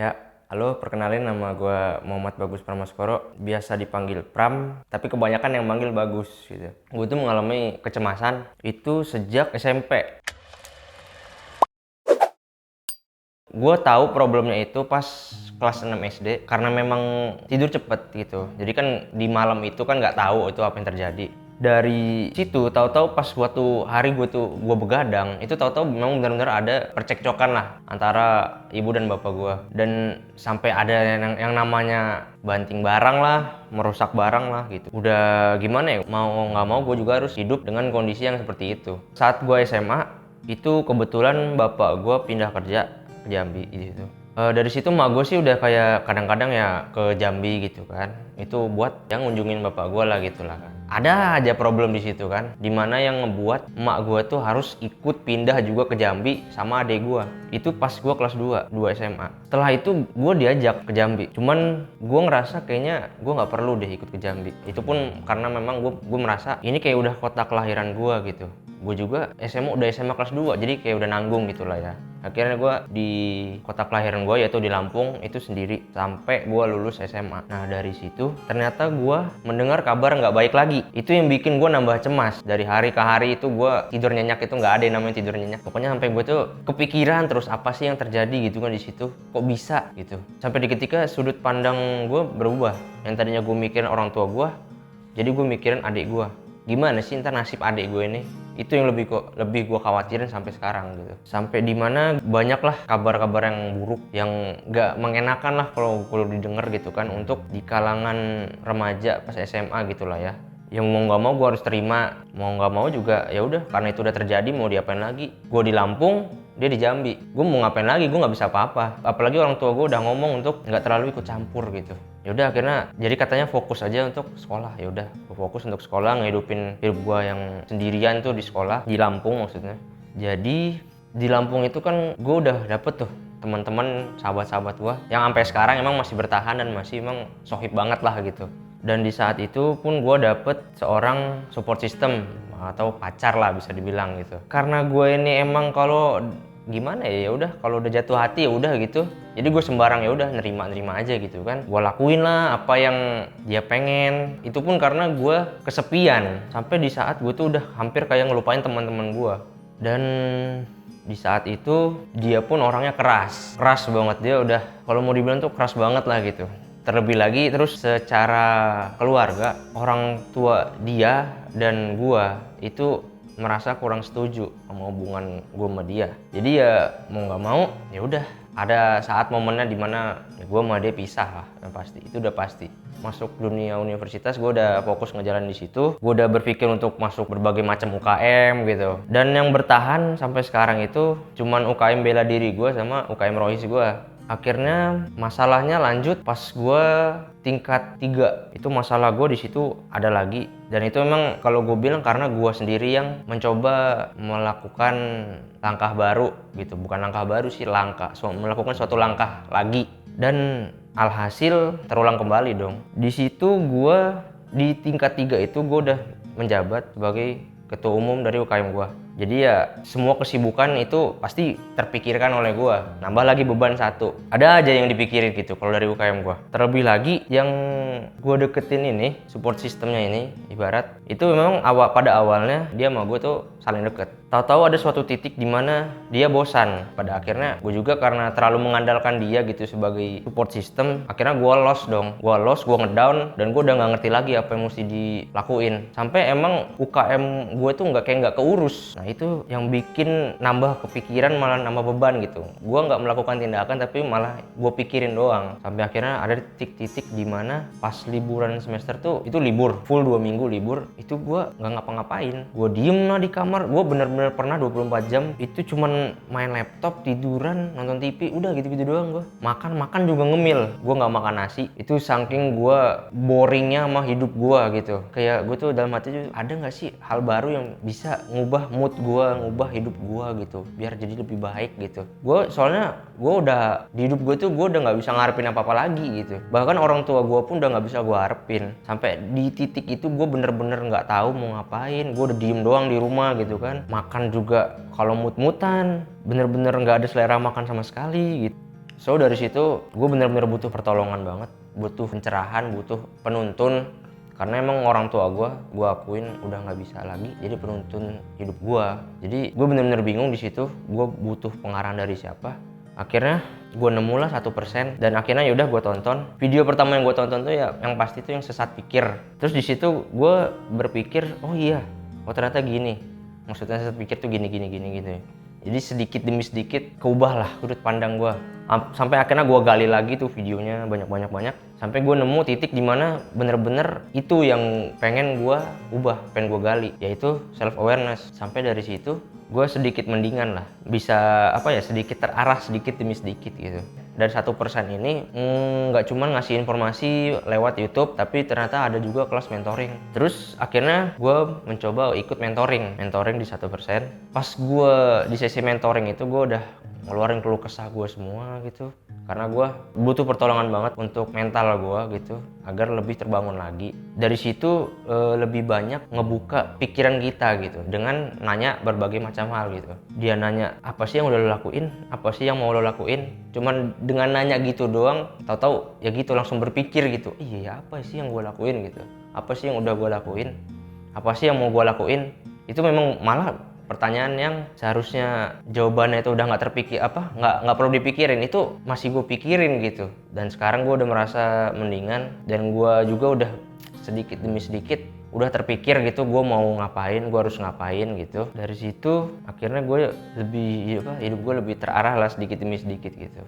Ya, halo, perkenalin nama gue Muhammad Bagus Pramaskoro, biasa dipanggil Pram, tapi kebanyakan yang manggil Bagus gitu. Gue tuh mengalami kecemasan itu sejak SMP. Gue tahu problemnya itu pas kelas 6 SD karena memang tidur cepet gitu. Jadi kan di malam itu kan nggak tahu itu apa yang terjadi. Dari situ tahu-tahu pas suatu hari gue begadang, itu tahu-tahu memang benar-benar ada percekcokan lah antara ibu dan bapak gue, dan sampai ada yang namanya banting barang lah, merusak barang lah gitu. Udah gimana ya, mau nggak mau gue juga harus hidup dengan kondisi yang seperti itu. Saat gue SMA itu kebetulan bapak gue pindah kerja ke Jambi gitu. Dari situ mak gue sih udah kayak kadang-kadang ya ke Jambi gitu kan, itu buat yang ngunjungin bapak gue lah gitu lah kan. Ada aja problem di situ kan, dimana yang ngebuat emak gue tuh harus ikut pindah juga ke Jambi sama adek gue. Itu pas gue kelas 2 SMA. Setelah itu gue diajak ke Jambi, cuman gue ngerasa kayaknya gue nggak perlu deh ikut ke Jambi. Itu pun karena memang gue merasa ini kayak udah kota kelahiran gue gitu. Gue juga udah SMA kelas 2, jadi kayak udah nanggung gitu lah ya. Akhirnya gue di kota kelahiran gue yaitu di Lampung itu sendiri sampai gue lulus SMA. Nah dari situ ternyata gue mendengar kabar nggak baik lagi. Itu yang bikin gue nambah cemas. Dari hari ke hari itu gue tidur nyenyak, itu nggak ada yang namanya tidur nyenyak. Pokoknya sampai gue tuh kepikiran terus apa sih yang terjadi gitu kan di situ. Kok bisa gitu. Sampai di ketika sudut pandang gue berubah. Yang tadinya gue mikirin orang tua gue, jadi gue mikirin adik gue. Gimana sih ntar nasib adik gue ini? Itu yang lebih gue khawatirin sampai sekarang gitu. Sampai dimana banyak lah kabar-kabar yang buruk, yang nggak mengenakan lah kalau didengar gitu kan, untuk di kalangan remaja pas SMA gitulah ya. Yang mau nggak mau gue harus terima, mau nggak mau juga ya udah, karena itu udah terjadi, mau diapain lagi. Gue di Lampung, dia di Jambi, gue mau ngapain lagi, gue nggak bisa apa-apa. Apalagi orang tua gue udah ngomong untuk nggak terlalu ikut campur gitu. Ya udah akhirnya jadi katanya fokus aja untuk sekolah. Ya udah, gue fokus untuk sekolah, ngehidupin hidup gue yang sendirian tuh di sekolah di Lampung maksudnya. Jadi di Lampung itu kan gue udah dapet tuh teman-teman, sahabat-sahabat gue yang sampai sekarang emang masih bertahan dan masih emang sohib banget lah gitu. Dan di saat itu pun gue dapet seorang support system atau pacar lah bisa dibilang gitu. Karena gue ini emang kalau gimana ya udah, kalau udah jatuh hati ya udah gitu. Jadi gue sembarang ya udah nerima aja gitu kan. Gue lakuin lah apa yang dia pengen. Itu pun karena gue kesepian. Sampai di saat gue tuh udah hampir kayak ngelupain teman-teman gue. Dan di saat itu dia pun orangnya keras banget. Dia udah kalau mau dibilang tuh keras banget lah gitu. Terlebih lagi terus secara keluarga, orang tua dia dan gua itu merasa kurang setuju sama hubungan gua sama dia. Jadi ya mau nggak mau ya udah, ada saat momennya dimana ya gua sama dia pisah lah, yang pasti itu udah pasti. Masuk dunia universitas gua udah fokus ngejalan di situ. Gua udah berpikir untuk masuk berbagai macam UKM gitu. Dan yang bertahan sampai sekarang itu cuman UKM bela diri gua sama UKM Rohis gua. Akhirnya masalahnya lanjut pas gue tingkat 3. Itu masalah gue di situ ada lagi. Dan itu memang kalau gue bilang karena gue sendiri yang mencoba melakukan langkah baru gitu. Bukan langkah baru sih, melakukan suatu langkah lagi. Dan alhasil terulang kembali dong. Di situ gue di tingkat 3 itu gue udah menjabat sebagai ketua umum dari UKM gue. Jadi ya semua kesibukan itu pasti terpikirkan oleh gue. Nambah lagi beban satu. Ada aja yang dipikirin gitu kalau dari UKM gue. Terlebih lagi yang gue deketin ini, support sistemnya ini, ibarat itu memang pada awalnya dia sama gue tuh saling deket. Tahu-tahu ada suatu titik di mana dia bosan. Pada akhirnya gue juga karena terlalu mengandalkan dia gitu sebagai support system, akhirnya gue lost dong. Gue ngedown, dan gue udah nggak ngerti lagi apa yang mesti dilakuin. Sampai emang UKM gue tuh nggak keurus. Nah itu yang bikin nambah kepikiran, malah nambah beban gitu. Gue nggak melakukan tindakan tapi malah gue pikirin doang. Sampai akhirnya ada titik-titik di mana pas liburan semester tuh, itu libur full 2 minggu libur, itu gue nggak ngapa-ngapain. Gue diem lah di kamar. Gue bener-bener pernah 24 jam itu cuman main laptop, tiduran, nonton TV, udah gitu-gitu doang. Gue makan juga ngemil. Gue nggak makan nasi. Itu saking gue boringnya sama hidup gue gitu. Kayak gue tuh dalam hati tuh, ada nggak sih hal baru yang bisa ngubah mood gue, ngubah hidup gue gitu, biar jadi lebih baik gitu. Soalnya gue udah di hidup gue tuh gue udah nggak bisa ngarepin apa-apa lagi gitu. Bahkan orang tua gue pun udah nggak bisa gue harapin. Sampai di titik itu gue bener-bener nggak tahu mau ngapain. Gue udah diem doang di rumah gitu kan. Makan juga kalau mut-mutan, bener-bener nggak ada selera makan sama sekali gitu. So dari situ gue bener-bener butuh pertolongan banget, butuh pencerahan, butuh penuntun. Karena emang orang tua gue akuin udah nggak bisa lagi jadi penuntun hidup gue. Jadi gue bener-bener bingung di situ, gue butuh pengarahan dari siapa. Akhirnya gue nemu lah 1%, dan akhirnya yaudah gue tonton. Video pertama yang gue tonton tuh ya yang pasti tuh yang Sesat Pikir. Terus di situ gue berpikir, oh iya, oh ternyata gini. Maksudnya sesat pikir tuh gini gitu ya. Jadi sedikit demi sedikit keubah lah sudut pandang gue. Sampai akhirnya gue gali lagi tuh videonya banyak. Sampai gue nemu titik dimana bener-bener itu yang pengen gue ubah, pengen gue gali, yaitu self awareness. Sampai dari situ gue sedikit mendingan lah, bisa sedikit terarah sedikit demi sedikit gitu. Dari 1% ini nggak cuma ngasih informasi lewat YouTube, tapi ternyata ada juga kelas mentoring. Terus akhirnya gue mencoba ikut mentoring di 1%. Pas gue di sesi mentoring itu gue udah ngeluarin keluh kesah gue semua gitu, karena gue butuh pertolongan banget untuk mental gue gitu, agar lebih terbangun lagi. Dari situ lebih banyak ngebuka pikiran kita gitu, dengan nanya berbagai macam hal gitu. Dia nanya, apa sih yang udah lo lakuin, apa sih yang mau lo lakuin. Cuman dengan nanya gitu doang, tahu-tahu ya gitu langsung berpikir gitu, iya apa sih yang gue lakuin gitu, apa sih yang udah gue lakuin, apa sih yang mau gue lakuin. Itu memang malah pertanyaan yang seharusnya jawabannya itu udah nggak terpikir, nggak perlu dipikirin, itu masih gue pikirin gitu. Dan sekarang gue udah merasa mendingan, dan gue juga udah sedikit demi sedikit udah terpikir gitu, gue mau ngapain, gue harus ngapain gitu. Dari situ akhirnya gue lebih hidup gue lebih terarah lah sedikit demi sedikit gitu.